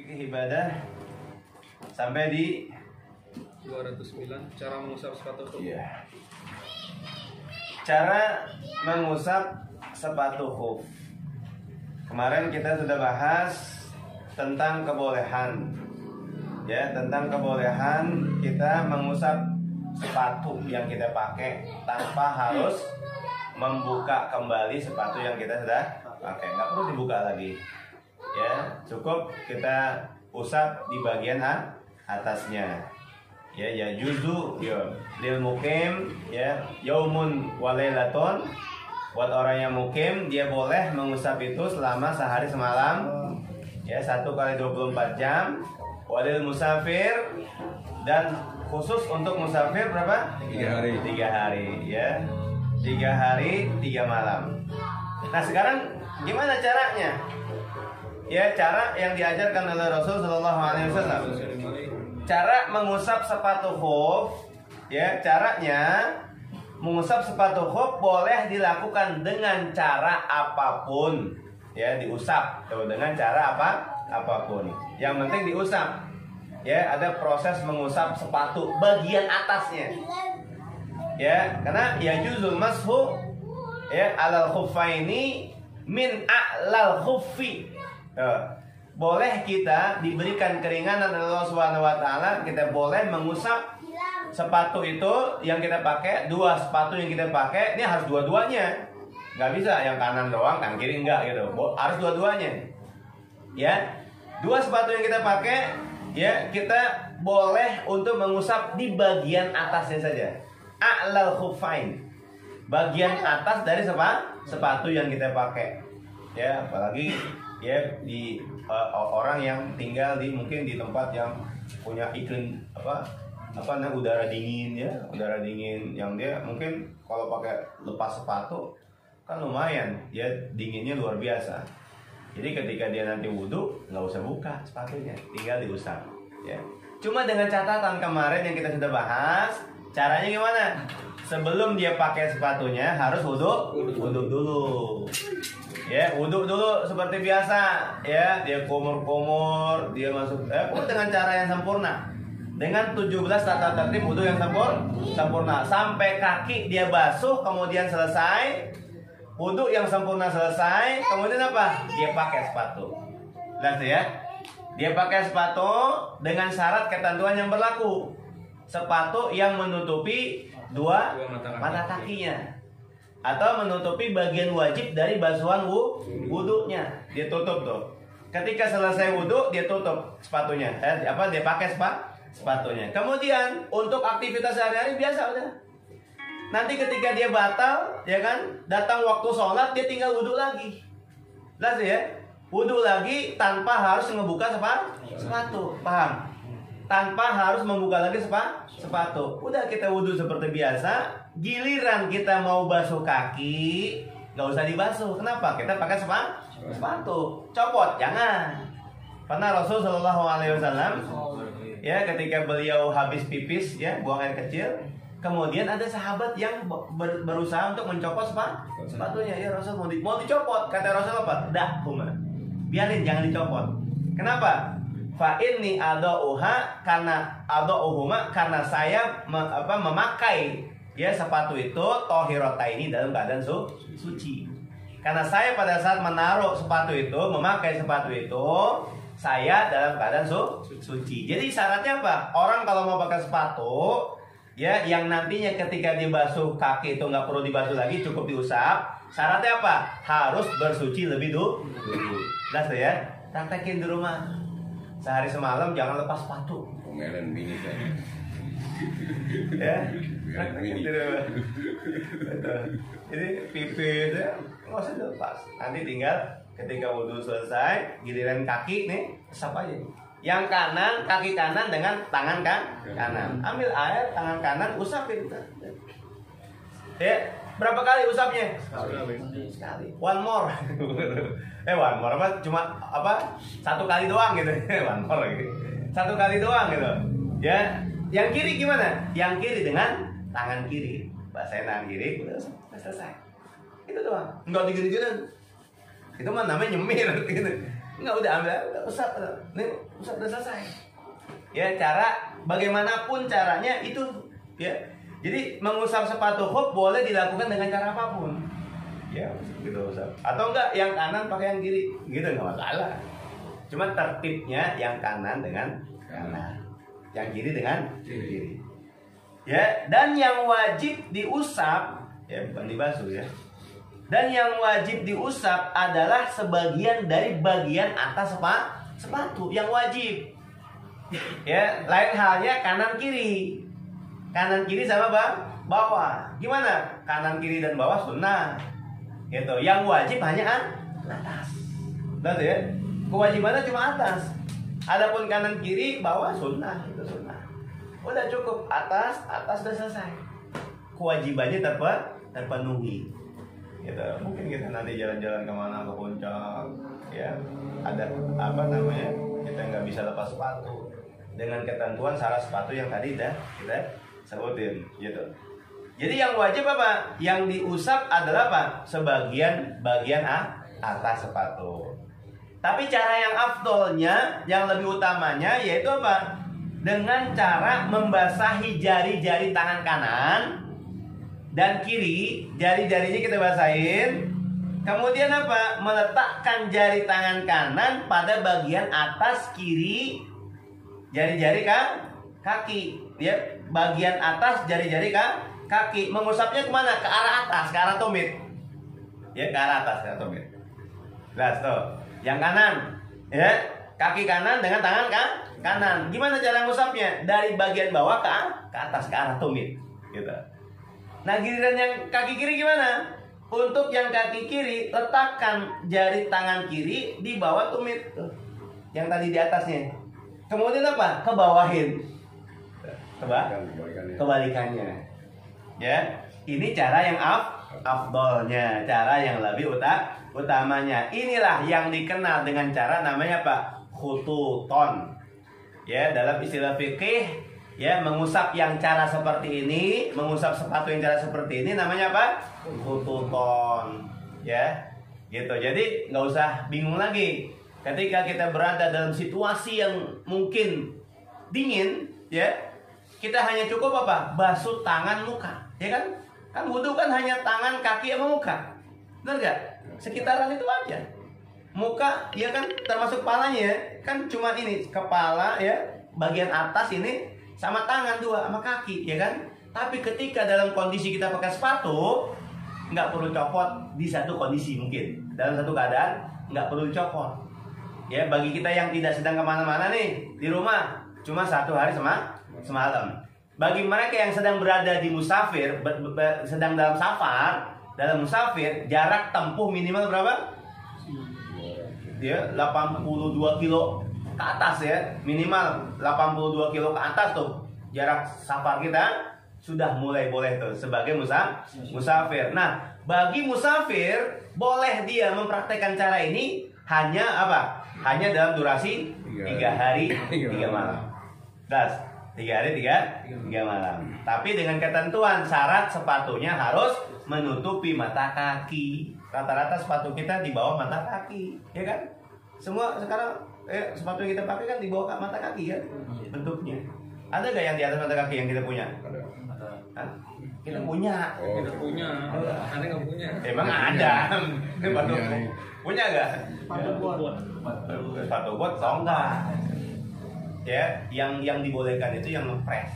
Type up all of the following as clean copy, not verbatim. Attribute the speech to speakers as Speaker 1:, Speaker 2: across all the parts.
Speaker 1: Fikih ibadah sampai di
Speaker 2: 209 cara mengusap sepatu khuf.
Speaker 1: Iya. Cara mengusap sepatu khuf. Kemarin kita sudah bahas tentang kebolehan. Ya, tentang kebolehan kita mengusap sepatu yang kita pakai tanpa harus membuka kembali sepatu yang kita sudah pakai. Nggak perlu dibuka lagi. Ya, cukup kita usap di bagian atasnya. Ya juzu ya lil mukim ya yaumun walailaton. Buat orang yang mukim dia boleh mengusap itu selama sehari semalam. Ya 1 kali 24 jam. Walil musafir, dan khusus untuk musafir berapa?
Speaker 3: 3 hari.
Speaker 1: 3 hari ya. 3 hari 3 malam. Nah, sekarang gimana caranya? Ya, cara yang diajarkan oleh Rasul Shallallahu Alaihi Wasallam. Cara mengusap sepatu khuf, ya caranya mengusap sepatu khuf boleh dilakukan dengan cara apapun, ya diusap dengan cara apapun. Yang penting diusap. Ya, ada proses mengusap sepatu bagian atasnya. Ya, karena ya juzul mashu ya alal khuffaini min a'lal khuffi. Boleh kita diberikan keringanan oleh Allah Subhanahu wa taala, kita boleh mengusap sepatu itu yang kita pakai, 2 sepatu yang kita pakai, ini harus dua-duanya. Nggak bisa yang kanan doang, kan kiri enggak gitu. Harus dua-duanya. Ya. 2 sepatu yang kita pakai, ya kita boleh untuk mengusap di bagian atasnya saja. A'lal khuffain. Bagian atas dari sepatu yang kita pakai. Ya, apalagi ya di orang yang tinggal di mungkin di tempat yang punya iklim udara dingin ya, udara dingin yang dia mungkin kalau pakai lepas sepatu kan lumayan ya, dinginnya luar biasa. Jadi ketika dia nanti wudhu nggak usah buka sepatunya, tinggal diusap ya. Cuma dengan catatan kemarin yang kita sudah bahas, caranya gimana? Sebelum dia pakai sepatunya harus wudhu dulu. Ya, wudhu dulu seperti biasa ya, dia kumur-kumur, dia masuk dengan cara yang sempurna. Dengan 17 tata tertib wudhu yang sempurna sampai kaki dia basuh, kemudian selesai. Wudhu yang sempurna selesai, kemudian apa? Dia pakai sepatu. Lihat ya. Dia pakai sepatu dengan syarat ketentuan yang berlaku. Sepatu yang menutupi dua mata kakinya, atau menutupi bagian wajib dari basuhan wudhunya. Dia tutup tuh. Ketika selesai wudhu dia tutup sepatunya. Dia pakai sepatunya. Kemudian untuk aktivitas sehari-hari biasa udah. Nanti ketika dia batal, ya kan, datang waktu sholat dia tinggal wudhu lagi. Jelas ya? Wudhu lagi tanpa harus ngebuka sepatu. Paham? Tanpa harus membuka lagi sepatu. Udah kita wudhu seperti biasa. Giliran kita mau basuh kaki, nggak usah dibasuh. Kenapa? Kita pakai sepatu. Copot, jangan. Karena Rasul Shallallahu Alaihi Wasallam ya ketika beliau habis pipis ya, buang air kecil, kemudian ada sahabat yang berusaha untuk mencopot sepatunya. Ya Rasul mau dicopot. Kata Rasul apa? Dah, biarin, jangan dicopot. Kenapa? Fa inni adauha karena saya memakai ya sepatu itu tohirotaini dalam keadaan suci. Karena saya pada saat menaruh sepatu itu, memakai sepatu itu, saya dalam keadaan suci. Jadi syaratnya apa? Orang kalau mau pakai sepatu ya yang nantinya ketika dibasuh kaki itu nggak perlu dibasuh lagi, cukup diusap. Syaratnya apa? Harus bersuci lebih dulu. Jelas ya? Praktekin di rumah. Sehari semalam jangan lepas sepatu.
Speaker 3: Pengelen bini saya.
Speaker 1: Ya. Jadi pipis ya, nggak usah dilepas. Nanti tinggal ketika wudhu selesai, giliran kaki nih, usap aja. Yang kanan, kaki kanan dengan tangan kanan. Ambil air, tangan kanan, usapin. Ya, berapa kali usapnya? Sekali. One more. One more apa? Cuma satu kali doang gitu. One more gitu. Satu kali doang gitu. Ya. Yang kiri gimana? Yang kiri dengan tangan kiri. Basahin tangan kiri, udah selesai. Itu doang. Enggak digini-gini. Itu mah namanya nyemir gitu. Enggak, udah ambil, udah usap, nih usap udah selesai. Ya, cara bagaimanapun caranya itu, ya. Jadi mengusap sepatu khuf boleh dilakukan dengan cara apapun. Ya, gitu usap. Atau enggak yang kanan pakai yang kiri, gitu enggak masalah. Cuma tertibnya yang kanan dengan kanan, yang kiri dengan kiri. Ya, dan yang wajib diusap, ya bukan dibasuh ya. Dan yang wajib diusap adalah sebagian dari bagian atas sepatu yang wajib. Ya, lain halnya kanan kiri. Kanan kiri sama bawah. Gimana? Kanan kiri dan bawah sunnah. Gitu. Yang wajib hanya atas. Betul ya? Kewajibannya cuma atas. Adapun kanan kiri, bawah sunnah, itu sunnah. Udah cukup atas udah selesai. Kewajibannya terpenuhi. Gitu. Mungkin kita nanti jalan-jalan kemana, ke puncak, ya ada apa namanya, kita nggak bisa lepas sepatu dengan ketentuan syarat sepatu yang tadi dah kita sebutin, gitu. Jadi yang wajib apa? Yang diusap adalah apa? Bagian atas sepatu. Tapi cara yang afdolnya, yang lebih utamanya yaitu apa? Dengan cara membasahi jari-jari tangan kanan dan kiri, jari-jarinya kita basahin. Kemudian apa? Meletakkan jari tangan kanan pada bagian atas kiri jari-jari kaki. Ya, bagian atas jari-jari kaki. Mengusapnya kemana? Ke arah atas, ke arah tumit. Ya, ke arah atas, ke arah tumit. Jelas tuh. Yang kanan, ya, kaki kanan dengan tangan kanan. Gimana cara ngusapnya? Dari bagian bawah ke atas, ke arah tumit, gitu. Nah, giliran yang kaki kiri gimana? Untuk yang kaki kiri, letakkan jari tangan kiri di bawah tumit tuh, yang tadi di atasnya. Kemudian apa? Kebawahin. Kebalikannya. Ya, ini cara yang afdolnya, cara yang lebih utamanya. Inilah yang dikenal dengan cara namanya apa? Khututon. Ya, dalam istilah fikih, ya, mengusap yang cara seperti ini, mengusap sepatu yang cara seperti ini namanya apa? Khututon. Ya, gitu. Jadi nggak usah bingung lagi. Ketika kita berada dalam situasi yang mungkin dingin, ya, kita hanya cukup apa? Basuh tangan, muka, ya kan? Kan wudu kan hanya tangan, kaki, sama muka. Benar gak? Sekitaran itu aja. Muka, ya kan, termasuk kepalanya, ya. Kan cuma ini, kepala, ya, bagian atas ini, sama tangan dua, sama kaki, ya kan? Tapi ketika dalam kondisi kita pakai sepatu, nggak perlu copot di satu kondisi mungkin. Dalam satu keadaan, nggak perlu copot. Ya, bagi kita yang tidak sedang kemana-mana nih, di rumah, cuma 1 hari semalam. Bagi mereka yang sedang berada di musafir, sedang dalam safar, dalam musafir, jarak tempuh minimal berapa? Dia 82 kilo ke atas, ya, minimal 82 kilo ke atas tuh jarak safar kita sudah mulai boleh tuh sebagai musafir. Nah, bagi musafir boleh dia mempraktekkan cara ini hanya apa? Hanya dalam durasi 3 hari 3 malam. Das, 3 hari 3 malam. Tapi dengan ketentuan syarat sepatunya harus menutupi mata kaki. Rata-rata sepatu kita di bawah mata kaki, ya kan? Semua sekarang sepatu yang kita pakai kan di bawah mata kaki kan bentuknya. Ada gak yang di atas mata kaki yang kita punya? Hah? Kita punya.
Speaker 2: Kita punya. Ada nggak punya?
Speaker 1: Emang ada. Punya gak? Sepatu bot tau nggak? Ya, yang dibolehkan itu yang ngepres.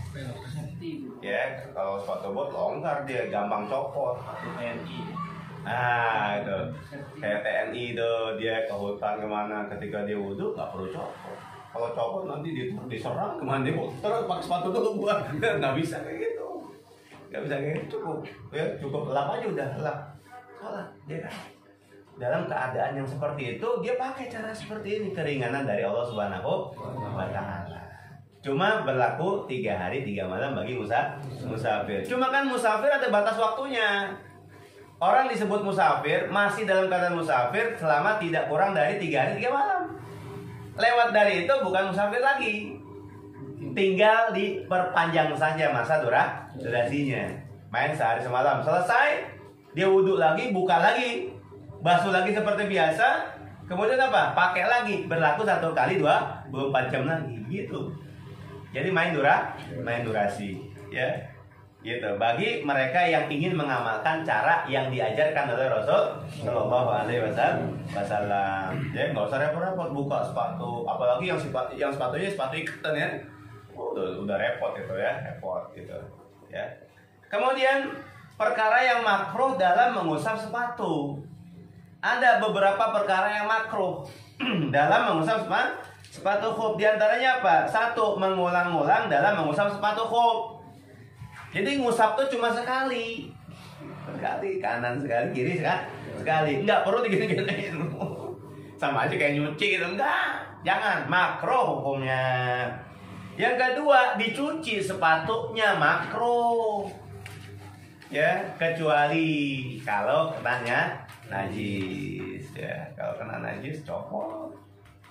Speaker 1: Ya, kalau sepatu bot longgar dia gampang copot. Nah, itu kayak TNI itu dia ke hutan kemana ketika dia wudhu nggak perlu copot. Kalau copot nanti diserang kemana dia terus pakai sepatu dulu buat nggak bisa kayak gitu. Nggak bisa kayak gitu, cukup ya, cukup lap aja udah lap sholat, dia kan. Dalam keadaan yang seperti itu dia pakai cara seperti ini, keringanan dari Allah Subhanahu wa Ta'ala. Cuma berlaku 3 hari 3 malam bagi musafir. Cuma kan musafir ada batas waktunya. Orang disebut musafir masih dalam keadaan musafir selama tidak kurang dari 3 hari 3 malam. Lewat dari itu bukan musafir lagi. Tinggal diperpanjang saja masa durasinya. Main sehari semalam, selesai dia wudhu lagi, buka lagi, basuh lagi seperti biasa. Kemudian apa? Pakai lagi, berlaku 1 kali 24 jam lagi, gitu. Jadi main durasi, ya. Gitu. Bagi mereka yang ingin mengamalkan cara yang diajarkan oleh Rasul Shallallahu Alaihi Wasallam, ya nggak usah repot-repot buka sepatu, apalagi yang sepatunya sepatu ikatan ya, udah repot gitu ya, repot gitu, ya. Kemudian perkara yang makruh dalam mengusap sepatu. Ada beberapa perkara yang makruh dalam mengusap sepatu khuf. Di antaranya apa? 1, mengulang-ulang dalam mengusap sepatu khuf. Jadi ngusap tuh cuma sekali, kanan sekali, kiri sekali. Enggak perlu digini-giniin. Sama aja kayak nyuci gitu, enggak. Jangan, makruh hukumnya. Yang kedua, dicuci sepatunya makruh. Ya, kecuali kalau kenanya najis, ya. Kalau kena najis copot,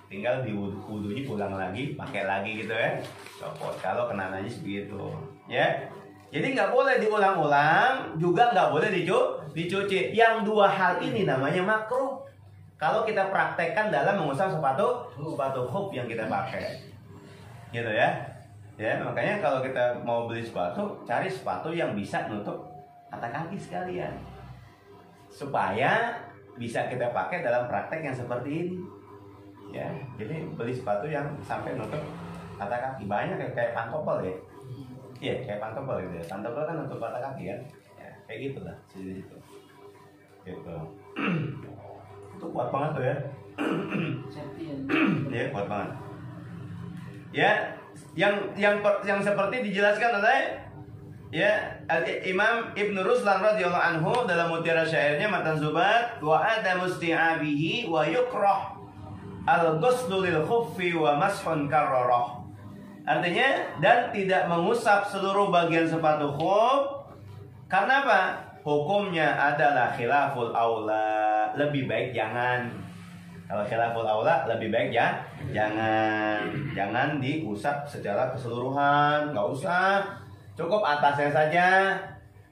Speaker 1: tinggal di wudunya ulang lagi, pakai lagi gitu ya, copot. Kalau kena najis begitu, ya. Jadi nggak boleh diulang-ulang, juga nggak boleh dicuci. Yang 2 hal ini namanya makruh. Kalau kita praktekkan dalam mengusap sepatu khuf yang kita pakai, gitu ya. Ya, makanya kalau kita mau beli sepatu, cari sepatu yang bisa nutup mata kaki sekalian, supaya bisa kita pakai dalam praktek yang seperti ini, ya. Jadi beli sepatu yang sampai nutup mata kaki. Banyak kayak pantopel ya, iya kayak pantopel gitu ya. Pantopel kan nutup mata kaki kan, ya, kayak gitu lah situ, gitu. Itu kuat banget tuh ya. Ya kuat banget. Ya, yang seperti dijelaskan oleh ya Imam Ibnu Ruslan radhiyallahu anhu dalam mutiara syairnya Matan Zubat, wa ada musti'abihi wa yukrah al-ghuslu lil khuffi wa mashun karrarah. Artinya, dan tidak mengusap seluruh bagian sepatu khuf. Karena apa? Hukumnya adalah khilaful aula, lebih baik jangan. Kalau khilaful aula lebih baik ya jangan diusap secara keseluruhan, nggak usah. Cukup atasnya saja,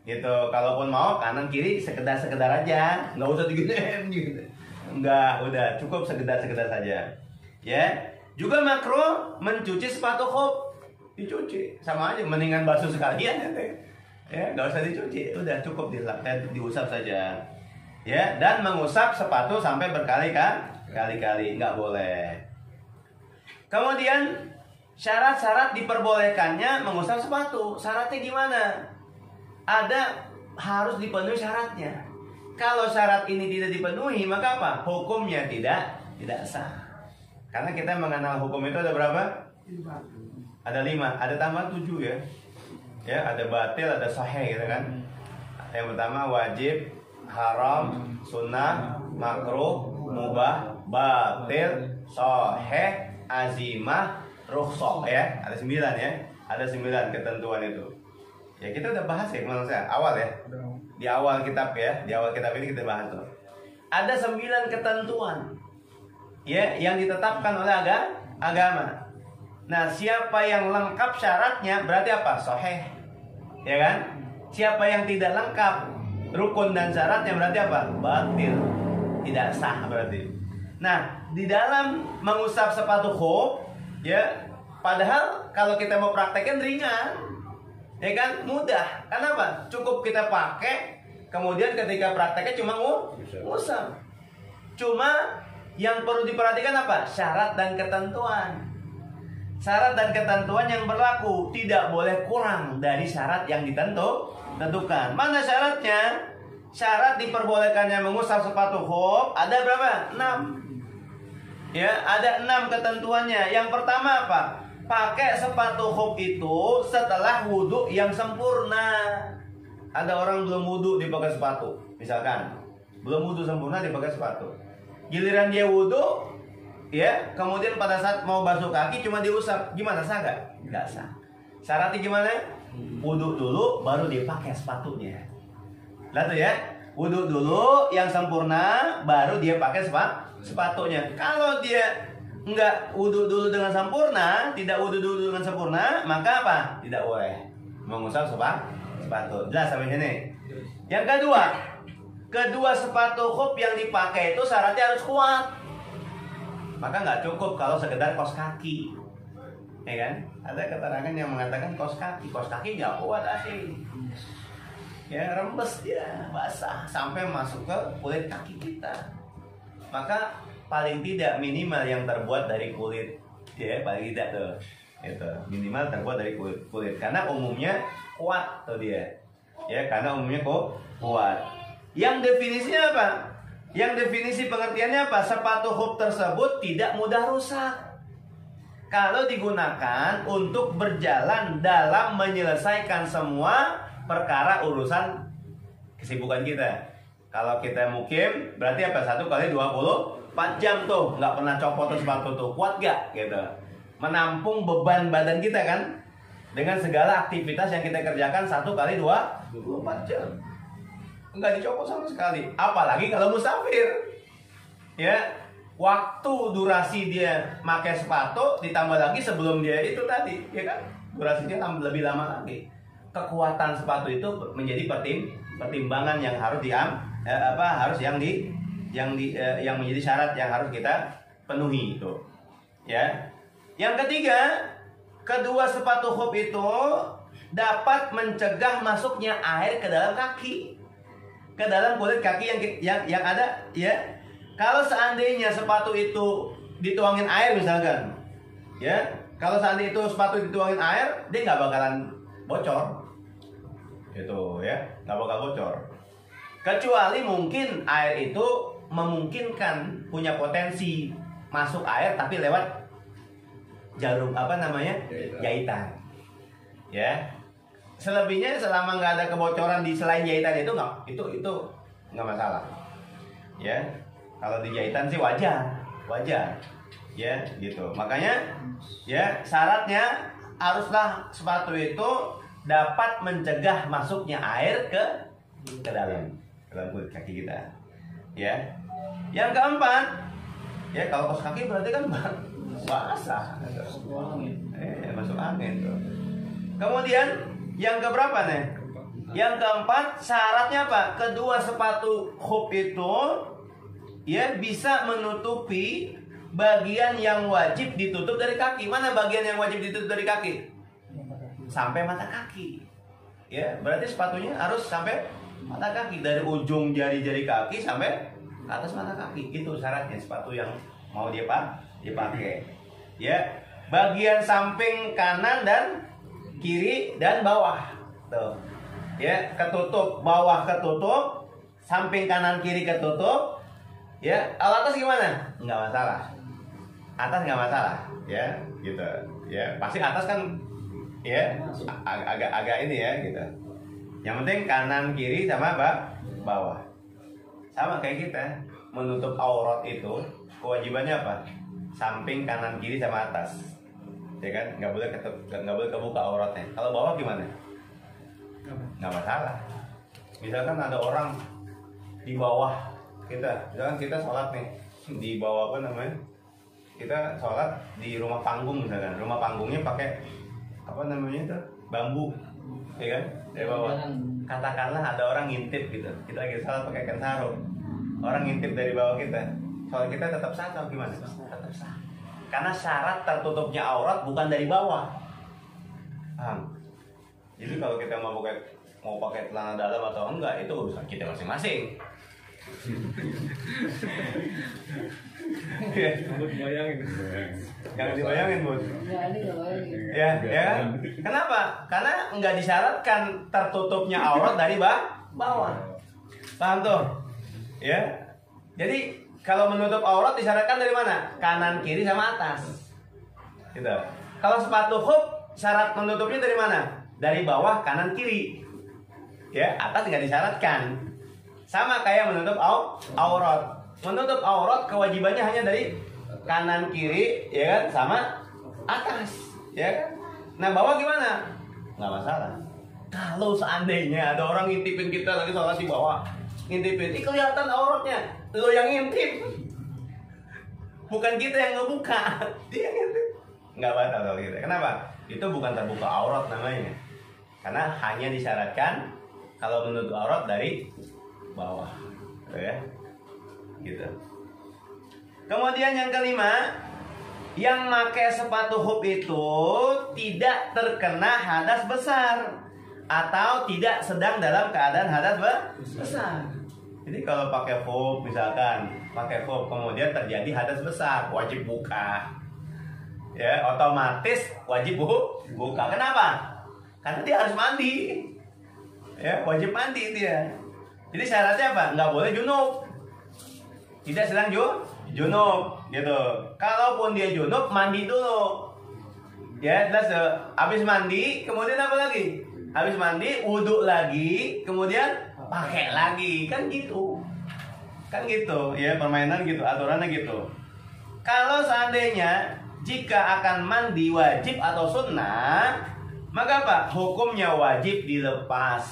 Speaker 1: gitu. Kalaupun mau kanan kiri sekedar aja, nggak usah diginiin gitu. Enggak, udah cukup sekedar saja. Ya, juga makruh mencuci sepatu khuf. Dicuci sama aja, mendingan basuh sekalian ya, nggak usah dicuci, udah cukup diusap saja. Ya, dan mengusap sepatu sampai berkali-kali, nggak boleh. Kemudian syarat-syarat diperbolehkannya mengusap sepatu. Syaratnya gimana? Harus dipenuhi syaratnya. Kalau syarat ini tidak dipenuhi, maka apa? Hukumnya tidak sah. Karena kita mengenal hukum itu ada berapa? Ada 5, ada tambah 7 ya. Ya, ada batil, ada sahih gitu kan. Yang pertama wajib, haram, sunnah, makruh, mubah, batil, sahih, azimah, rukhsah ya. Ada 9 ya. Ada 9 ketentuan itu. Ya kita udah bahas ya menurut saya awal ya. Di awal kitab ya, di awal kitab ini kita bahas tuh. Ada 9 ketentuan ya yang ditetapkan oleh agama. Nah, siapa yang lengkap syaratnya berarti apa? Sahih. Ya kan? Siapa yang tidak lengkap rukun dan syaratnya berarti apa? Batil. Tidak sah berarti. Nah, di dalam mengusap sepatu khuf ya, padahal kalau kita mau praktekkan ringan. Ya kan, mudah. Kenapa? Cukup kita pakai, kemudian ketika prakteknya cuma ngusap. Cuma yang perlu diperhatikan apa? Syarat dan ketentuan. Syarat dan ketentuan yang berlaku tidak boleh kurang dari syarat yang ditentukan. Mana syaratnya? Syarat diperbolehkannya mengusap sepatu khuf ada berapa? 6. Ya, ada 6 ketentuannya. Yang pertama apa? Pakai sepatu khuf itu setelah wudhu yang sempurna. Ada orang belum wudhu dipakai sepatu, misalkan belum wudhu sempurna dipakai sepatu. Giliran dia wudhu, ya, kemudian pada saat mau basuh kaki cuma diusap, gimana, sah nggak? Nggak sah. Syaratnya gimana? Wudhu dulu, baru dipakai sepatunya. Lalu ya, wudhu dulu yang sempurna, baru dia pakai sepatunya. Kalau dia enggak wudhu dulu dengan sempurna, tidak wudhu dulu dengan sempurna, maka apa? Tidak boleh mengusap sepatu. Jelas sampai sini. Yang kedua sepatu khuf yang dipakai itu syaratnya harus kuat. Maka nggak cukup kalau sekedar kaos kaki, ya kan? Ada keterangan yang mengatakan kaos kaki nggak kuat asli. Ya, rembes dia, basah sampai masuk ke kulit kaki kita. Maka paling tidak minimal yang terbuat dari kulit, ya paling tidak tuh, itu minimal terbuat dari kulit. Karena umumnya kuat tuh dia, ya karena umumnya kok kuat. Yang definisinya apa? Yang definisi pengertiannya apa? Sepatu hub tersebut tidak mudah rusak kalau digunakan untuk berjalan dalam menyelesaikan semua perkara urusan kesibukan kita. Kalau kita mukim, berarti apa? 1 kali 24 jam tuh, nggak pernah copot tuh sepatu tuh, kuat gak? Gitu. Menampung beban badan kita kan, dengan segala aktivitas yang kita kerjakan 1 kali 24 jam. Nggak dicopot sama sekali. Apalagi kalau musafir, ya waktu durasi dia pakai sepatu ditambah lagi sebelum dia itu tadi, ya kan? Durasinya lebih lama lagi. Kekuatan sepatu itu menjadi pertimbangan yang harus yang menjadi syarat yang harus kita penuhi itu. Ya. Yang ketiga, kedua sepatu hub itu dapat mencegah masuknya air ke dalam kaki, ke dalam kulit kaki yang ada, ya. Kalau seandainya sepatu itu dituangin air misalkan, ya, kalau seandainya itu sepatu dituangin air, dia nggak bakalan bocor, gitu, ya, nggak bakal bocor. Kecuali mungkin air itu memungkinkan punya potensi masuk air, tapi lewat jarum jahitan, ya. Selebihnya selama nggak ada kebocoran di selain jahitan itu nggak masalah, ya. Kalau di jahitan sih wajar, ya gitu. Makanya ya syaratnya haruslah sepatu itu dapat mencegah masuknya air ke dalam kulit kaki kita, ya. Yang keempat, ya kalau kaos kaki berarti kan basah, masuk angin tuh. Kemudian yang keberapa nih? Yang keempat, syaratnya apa? Kedua sepatu hub itu ya bisa menutupi bagian yang wajib ditutup dari kaki. Mana bagian yang wajib ditutup dari kaki? Sampai mata kaki. Ya, berarti sepatunya harus sampai mata kaki, dari ujung jari-jari kaki sampai ke atas mata kaki. Itu syaratnya sepatu yang mau dipakai. Ya, bagian samping kanan dan kiri dan bawah. Tuh. Ya, ketutup, bawah ketutup, samping kanan kiri ketutup. Ya, kalau atas gimana? Nggak masalah. Atas nggak masalah, ya, gitu. Ya, pasti atas kan, ya, agak ini ya, gitu. Yang penting kanan kiri sama bawah. Sama kayak kita menutup aurat itu kewajibannya apa? Samping kanan kiri sama atas, ya kan? Nggak boleh kebuka auratnya. Kalau bawah gimana? Nggak masalah. Misalkan ada orang di bawah kita, misalkan kita sholat nih di bawah kita sholat di rumah panggung misalkan, rumah panggungnya pakai bambu, ya kan, dari bawah. Katakanlah ada orang ngintip gitu, kita lagi sholat pakai kain sarung, orang ngintip dari bawah kita, sholat kita tetap sah atau gimana? Tetap sah, karena syarat tertutupnya aurat bukan dari bawah. Paham? Jadi kalau kita mau pakai celana dalam atau enggak, itu urusan kita masing-masing. Jangan dibayangin, Bud. Ya, kan? Kenapa? Karena nggak disyaratkan tertutupnya aurat dari bawah. Paham tuh? Ya. Jadi kalau menutup aurat disyaratkan dari mana? Kanan, kiri, sama atas. Gitu. Kalau sepatu hub syarat menutupnya dari mana? Dari bawah, kanan, kiri. Ya, atas nggak disyaratkan. Sama kayak menutup aurat. Menutup aurat kewajibannya hanya dari kanan kiri, ya kan, sama atas, ya kan. Nah bawah gimana? Nggak masalah. Kalau seandainya ada orang ngintipin kita lagi sholat di bawah, ngintipin, kelihatan auratnya, lo yang ngintip, bukan kita yang ngebuka, dia ngintip. Nggak batal kalau gitu. Kenapa? Itu bukan terbuka aurat namanya, karena hanya disyaratkan kalau menutup aurat dari bawah, ya, gitu. Kemudian yang kelima, yang pakai sepatu hub itu tidak terkena hadas besar atau tidak sedang dalam keadaan hadas besar. Jadi kalau pakai hub, misalkan pakai hub kemudian terjadi hadas besar, wajib buka. Ya, otomatis wajib buka. Kenapa? Karena dia harus mandi. Ya, wajib mandi dia. Jadi syaratnya apa? Nggak boleh junub. Tidak sedang junub, gitu. Kalaupun dia junub, mandi dulu. Ya, terus habis mandi, kemudian apa lagi? Habis mandi, wudhu lagi, kemudian pakai lagi, kan gitu. Kan gitu, ya permainan gitu, aturannya gitu. Kalau seandainya jika akan mandi wajib atau sunnah, maka apa? Hukumnya wajib dilepas.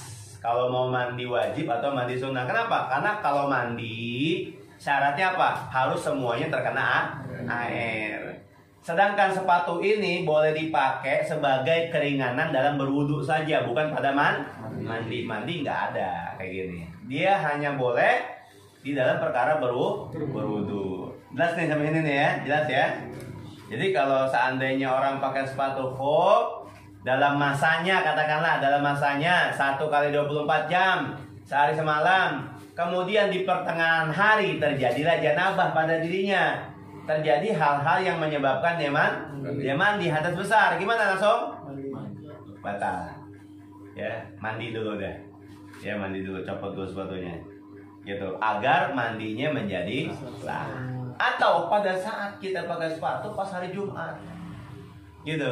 Speaker 1: Kalau mau mandi wajib atau mandi sunnah. Kenapa? Karena kalau mandi syaratnya apa? Harus semuanya terkena air. Sedangkan sepatu ini boleh dipakai sebagai keringanan dalam berwudu saja, bukan pada mandi. Mandi nggak ada kayak gini. Dia hanya boleh di dalam perkara berwudu. Jelas nih sampai ini nih ya, jelas ya. Jadi kalau seandainya orang pakai sepatu hub dalam masanya, katakanlah dalam masanya 1 kali 24 jam sehari semalam, kemudian di pertengahan hari terjadilah janabah pada dirinya, terjadi hal-hal yang menyebabkan dia mandi hadas besar, gimana langsung? Batal. Ya, mandi dulu deh. Ya, mandi dulu, copot dulu sepatunya. Gitu, agar mandinya menjadi sah. Atau pada saat kita pakai sepatu pas hari Jumat, gitu,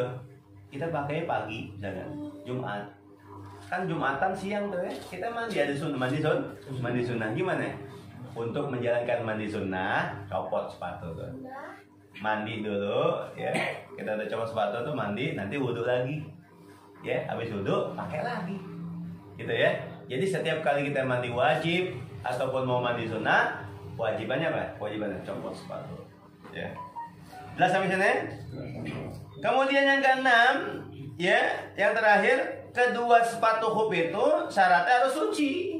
Speaker 1: kita pakai pagi, misalnya Jumat, kan Jumatan siang tuh ya, kita mandi ada mandi sunnah gimana? Untuk menjalankan mandi sunnah, copot sepatu tuh, mandi dulu, ya, kita udah copot sepatu tuh mandi, nanti wudhu lagi, ya, habis wudhu pakai lagi, gitu ya. Jadi setiap kali kita mandi wajib ataupun mau mandi sunnah, wajibannya apa? Wajibannya copot sepatu. Ya. Jelas sampai sini? Kemudian yang keenam, ya, yang terakhir, kedua sepatu hub itu syaratnya harus suci.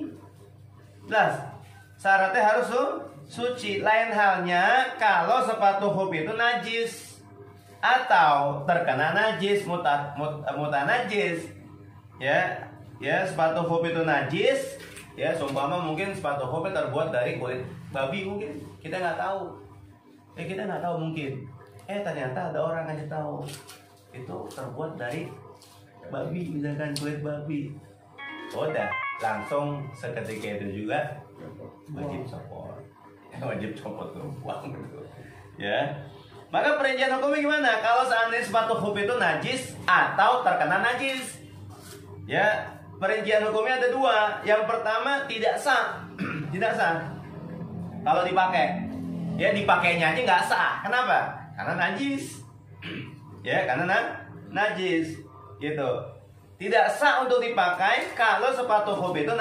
Speaker 1: Jelas. Syaratnya harus suci. Lain halnya kalau sepatu hub itu najis atau terkena najis, mutanajis. Ya. Ya, sepatu hub itu najis. Ya, seumpama mungkin sepatu hubnya terbuat dari kulit babi mungkin, kita nggak tahu. Kita nggak tahu mungkin. Ternyata ada orang ngasih tahu itu terbuat dari babi, misalkan kulit babi. Udah, langsung seketika itu juga wajib copot. Wajib copot tuh, buang gitu. Ya. Maka perincian hukumnya gimana? Kalau seandainya sepatu hub itu najis atau terkena najis, ya. Perincian hukumnya ada dua. Yang pertama tidak sah, tidak sah. Kalau dipakai, ya dipakainya aja nggak sah. Kenapa? Karena najis. Ya, karena najis, gitu. Tidak sah untuk dipakai kalau sepatu hub itu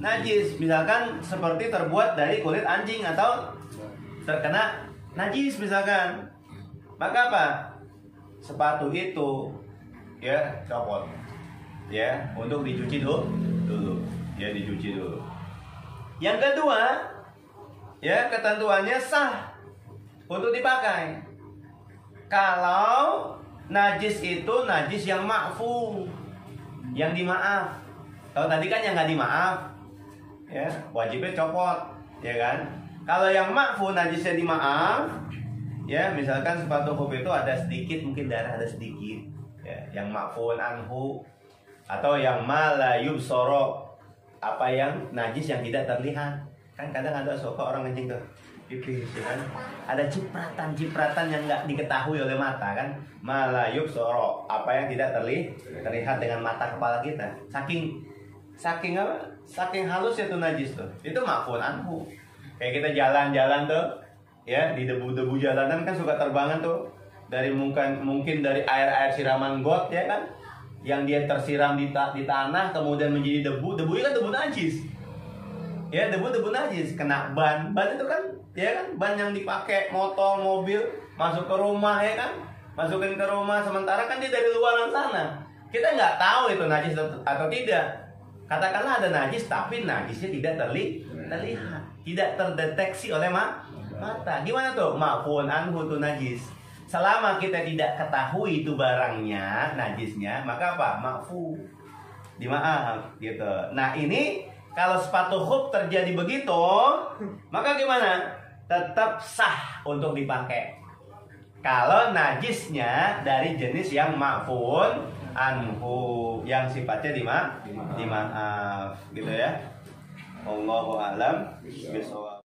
Speaker 1: najis. Misalkan seperti terbuat dari kulit anjing atau terkena najis misalkan. Maka apa? Sepatu itu, ya copot. Ya, untuk dicuci dulu. Ya, dicuci dulu. Yang kedua, ya ketentuannya sah untuk dipakai. Kalau najis itu najis yang ma'fu, yang dimaaf. Kalau tadi kan yang nggak dimaaf, ya wajibnya copot, ya kan? Kalau yang ma'fu najisnya dimaaf, ya misalkan sepatu hub itu ada sedikit, mungkin darah ada sedikit, ya, yang ma'fuun anhu. Atau yang malayub sorok, apa yang najis yang tidak terlihat. Kan kadang ada suka orang ngencing tuh pipis, ya kan? Ada cipratan yang nggak diketahui oleh mata kan. Malayub sorok, apa yang tidak terlihat dengan mata kepala kita. Saking apa? Saking halus itu najis tuh. Itu ma'fun anhu. Kayak kita jalan-jalan tuh, ya di debu-debu jalanan kan suka terbangan tuh dari mungkin dari air siraman got, ya kan? Yang dia tersiram di tanah kemudian menjadi debu itu kan debu najis, ya debu najis kena ban itu kan, ya kan, ban yang dipakai motor mobil masuk ke rumah, ya kan, masukin ke rumah, sementara kan dia dari luaran sana, kita nggak tahu itu najis atau tidak. Katakanlah ada najis tapi najisnya tidak terlihat, tidak terdeteksi oleh mata. Gimana tuh? Ma'fun anhu tuh najis. Selama kita tidak ketahui itu barangnya, najisnya, maka apa? Ma'fu. Dimaaf gitu. Nah, ini kalau sepatu khuf terjadi begitu, maka gimana? Tetap sah untuk dipakai. Kalau najisnya dari jenis yang ma'fun anhu, yang sifatnya dimaaf gitu ya. Allahu a'lam bishawab.